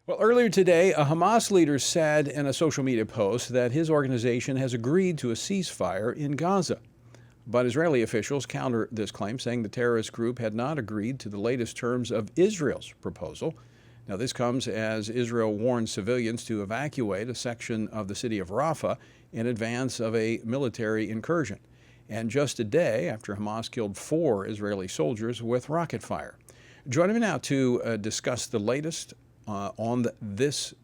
Well, earlier today, a Hamas leader said in a social media post that his organization has agreed to a ceasefire in Gaza. But Israeli officials counter this claim, saying the terrorist group had not agreed to the latest terms of Israel's proposal. Now, this comes as Israel warned civilians to evacuate a section of the city of Rafah in advance of a military incursion, and just a day after Hamas killed 4 Israeli soldiers with rocket fire. Joining me now to discuss the latest on this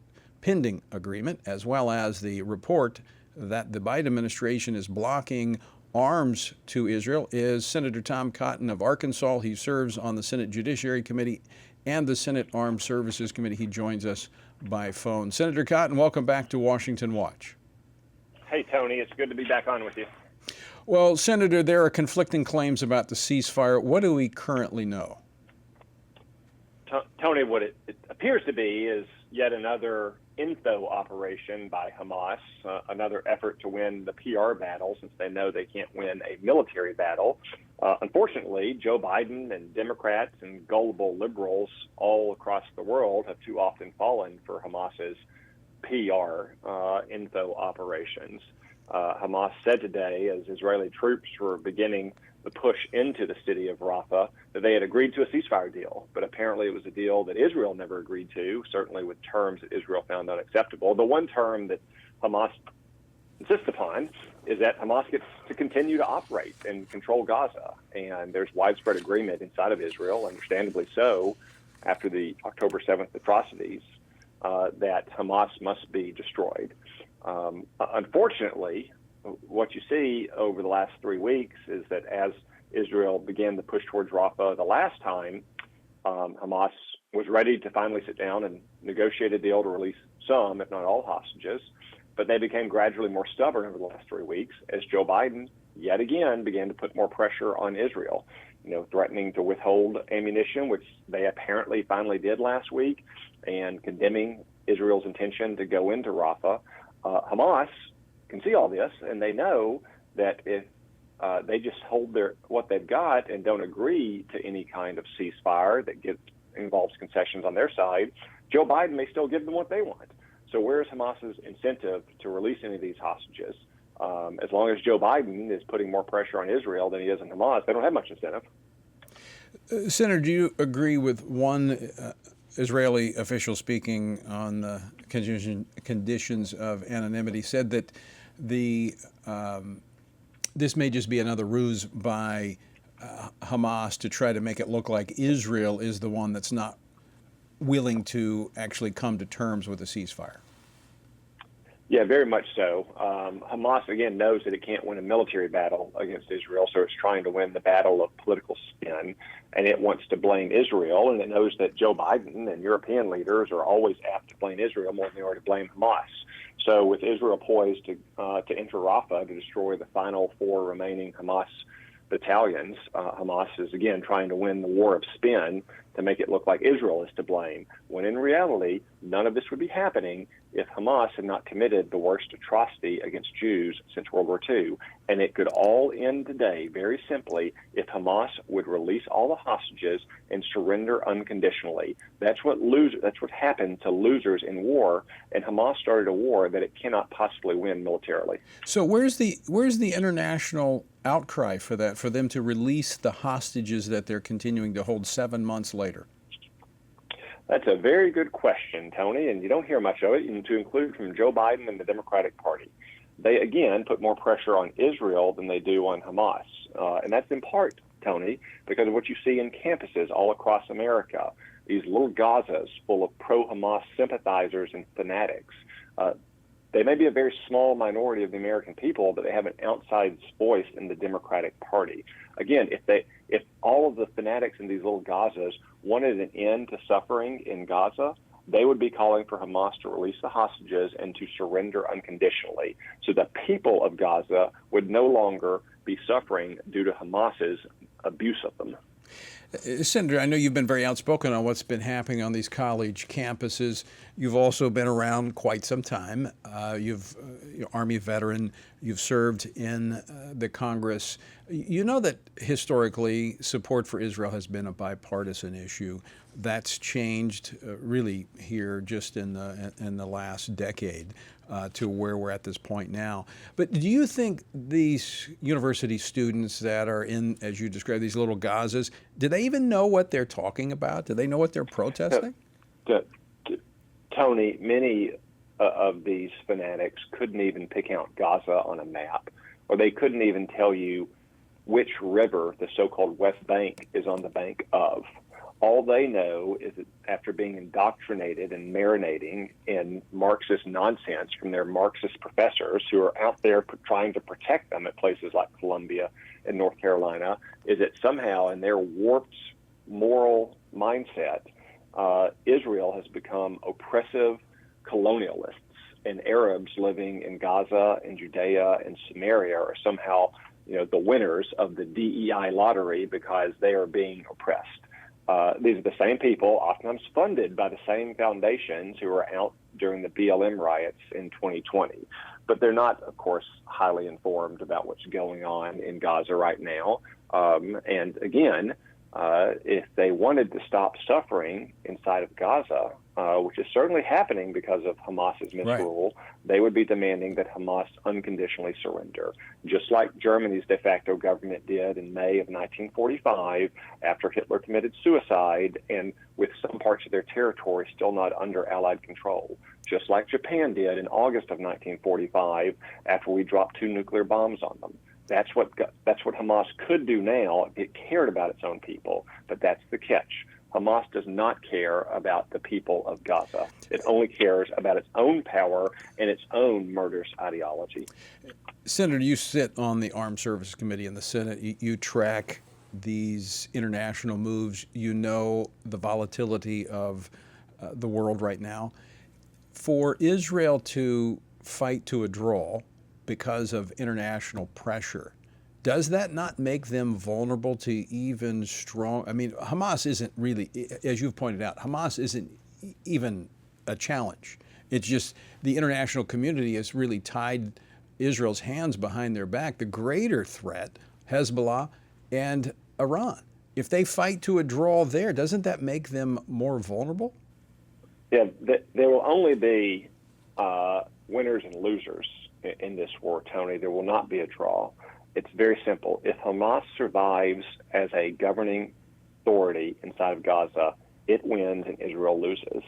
pending agreement, as well as the report that the Biden administration is blocking arms to Israel, is Senator Tom Cotton of Arkansas. He serves on the Senate Judiciary Committee and the Senate Armed Services Committee. He joins us by phone. Senator Cotton, welcome back to Washington Watch. Hey, Tony, it's good to be back on with you. Well, Senator, there are conflicting claims about the ceasefire. What do we currently know? Tony, what it appears to be is yet another info operation by Hamas, another effort to win the PR battle since they know they can't win a military battle. Unfortunately, Joe Biden and Democrats and gullible liberals all across the world have too often fallen for Hamas's PR info operations. Hamas said today, as Israeli troops were beginning the push into the city of Rafah, that they had agreed to a ceasefire deal. But apparently it was a deal that Israel never agreed to, certainly with terms that Israel found unacceptable. The one term that Hamas insists upon is that Hamas gets to continue to operate and control Gaza. And there's widespread agreement inside of Israel, understandably so, after the October 7th atrocities, that Hamas must be destroyed. Unfortunately, what you see over the last 3 weeks is that as Israel began the push towards Rafah the last time, Hamas was ready to finally sit down and negotiate a deal to release some, if not all, hostages. But they became gradually more stubborn over the last 3 weeks as Joe Biden yet again began to put more pressure on Israel, threatening to withhold ammunition, which they apparently finally did last week, and condemning Israel's intention to go into Rafah. Hamas can see all this, and they know that if they just hold what they've got and don't agree to any kind of ceasefire that involves concessions on their side, Joe Biden may still give them what they want. So where's Hamas's incentive to release any of these hostages? As long as Joe Biden is putting more pressure on Israel than he is on Hamas, they don't have much incentive. Senator, do you agree with one Israeli official speaking on the conditions of anonymity, said that this may just be another ruse by Hamas to try to make it look like Israel is the one that's not willing to actually come to terms with a ceasefire? Yeah, very much so. Hamas, again, knows that it can't win a military battle against Israel, so it's trying to win the battle of political spin, and it wants to blame Israel, and it knows that Joe Biden and European leaders are always apt to blame Israel more than they are to blame Hamas. So with Israel poised to enter Rafah to destroy the final 4 remaining Hamas battalions, Hamas is again trying to win the war of spin to make it look like Israel is to blame, when in reality, none of this would be happening if Hamas had not committed the worst atrocity against Jews since World War II. And it could all end today, very simply, if Hamas would release all the hostages and surrender unconditionally. That's what happened to losers in war, and Hamas started a war that it cannot possibly win militarily. So where's the international outcry for that, for them to release the hostages that they're continuing to hold 7 months later? That's a very good question, Tony, and you don't hear much of it, and to include from Joe Biden and the Democratic Party. They, again, put more pressure on Israel than they do on Hamas. And that's in part, Tony, because of what you see in campuses all across America, these little Gazas full of pro-Hamas sympathizers and fanatics. They may be a very small minority of the American people, but they have an outside voice in the Democratic Party. Again, if all of the fanatics in these little Gazas wanted an end to suffering in Gaza, they would be calling for Hamas to release the hostages and to surrender unconditionally. So the people of Gaza would no longer be suffering due to Hamas's abuse of them. Senator, I know you've been very outspoken on what's been happening on these college campuses. You've also been around quite some time. You've Army veteran. You've served in the Congress. You know that historically support for Israel has been a bipartisan issue. That's changed really here just in the last decade to where we're at this point now. But do you think these university students that are in, as you described, these little Gazas, do they even know what they're talking about? Do they know what they're protesting? Tony, many of these fanatics couldn't even pick out Gaza on a map, or they couldn't even tell you which river the so-called West Bank is on the bank of. All they know is that after being indoctrinated and marinating in Marxist nonsense from their Marxist professors who are out there trying to protect them at places like Columbia and North Carolina, is that somehow in their warped moral mindset, Israel has become oppressive colonialists, and Arabs living in Gaza and Judea and Samaria are somehow, the winners of the DEI lottery because they are being oppressed. These are the same people, oftentimes funded by the same foundations, who were out during the BLM riots in 2020. But they're not, of course, highly informed about what's going on in Gaza right now. And again, if they wanted to stop suffering inside of Gaza, which is certainly happening because of Hamas's misrule, they would be demanding that Hamas unconditionally surrender, just like Germany's de facto government did in May of 1945 after Hitler committed suicide and with some parts of their territory still not under Allied control, just like Japan did in August of 1945 after we dropped 2 nuclear bombs on them. That's what Hamas could do now if it cared about its own people, but that's the catch. Hamas does not care about the people of Gaza. It only cares about its own power and its own murderous ideology. Senator, you sit on the Armed Services Committee in the Senate. You track these international moves. You know the volatility of the world right now. For Israel to fight to a draw because of international pressure, does that not make them vulnerable to even strong? I mean, Hamas isn't really, as you've pointed out, Hamas isn't even a challenge. It's just the international community has really tied Israel's hands behind their back. The greater threat, Hezbollah and Iran. If they fight to a draw there, doesn't that make them more vulnerable? Yeah, there will only be winners and losers in this war, Tony. There will not be a draw. It's very simple. If Hamas survives as a governing authority inside of Gaza, it wins and Israel loses.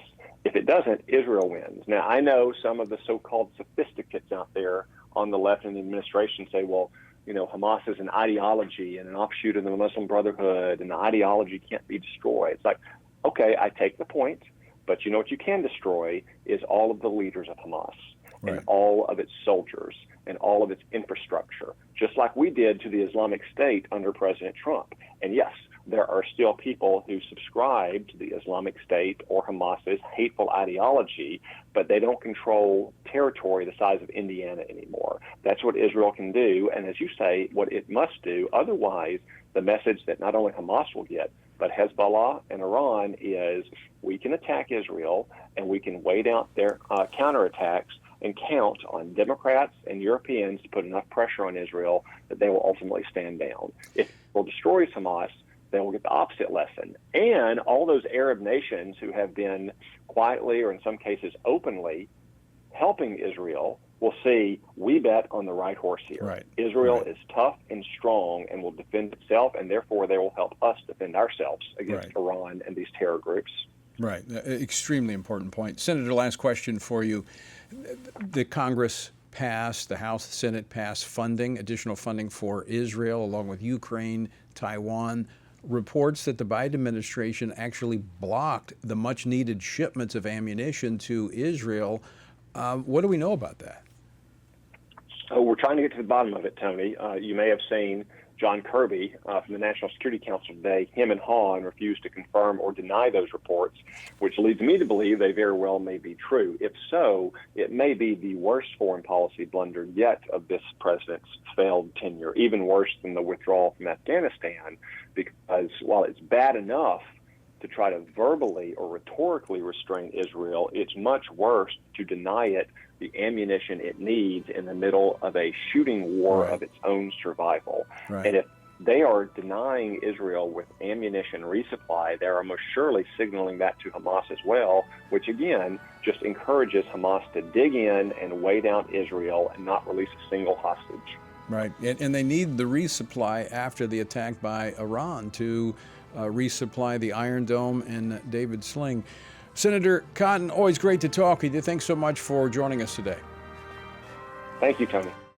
If it doesn't, Israel wins. Now, I know some of the so-called sophisticates out there on the left in the administration say, well, Hamas is an ideology and an offshoot of the Muslim Brotherhood, and the ideology can't be destroyed. It's like, okay, I take the point, but what you can destroy is all of the leaders of Hamas. Right. And all of its soldiers and all of its infrastructure, just like we did to the Islamic State under President Trump. And yes, there are still people who subscribe to the Islamic State or Hamas's hateful ideology, but they don't control territory the size of Indiana anymore. That's what Israel can do, and as you say, what it must do. Otherwise, the message that not only Hamas will get, but Hezbollah and Iran is we can attack Israel and we can wait out their counterattacks and count on Democrats and Europeans to put enough pressure on Israel that they will ultimately stand down. If Israel destroys Hamas, then we'll get the opposite lesson. And all those Arab nations who have been quietly or in some cases openly helping Israel will see we bet on the right horse here. Right. Israel is tough and strong and will defend itself, and therefore they will help us defend ourselves against Iran and these terror groups. Right. Extremely important point. Senator, last question for you. The Congress passed, the House, the Senate passed additional funding for Israel, along with Ukraine, Taiwan. Reports that the Biden administration actually blocked the much-needed shipments of ammunition to Israel. What do we know about that? We're trying to get to the bottom of it, Tony. You may have seen John Kirby from the National Security Council today. Him and Hahn refused to confirm or deny those reports, which leads me to believe they very well may be true. If so, it may be the worst foreign policy blunder yet of this president's failed tenure, even worse than the withdrawal from Afghanistan, because while it's bad enough to try to verbally or rhetorically restrain Israel, it's much worse to deny it the ammunition it needs in the middle of a shooting war of its own survival. And if they are denying Israel with ammunition resupply, they are most surely signaling that to Hamas as well, which again just encourages Hamas to dig in and weigh down Israel and not release a single hostage. Right, and they need the resupply after the attack by Iran to resupply the Iron Dome and David Sling. Senator Cotton, always great to talk with you. Thanks so much for joining us today. Thank you, Tony.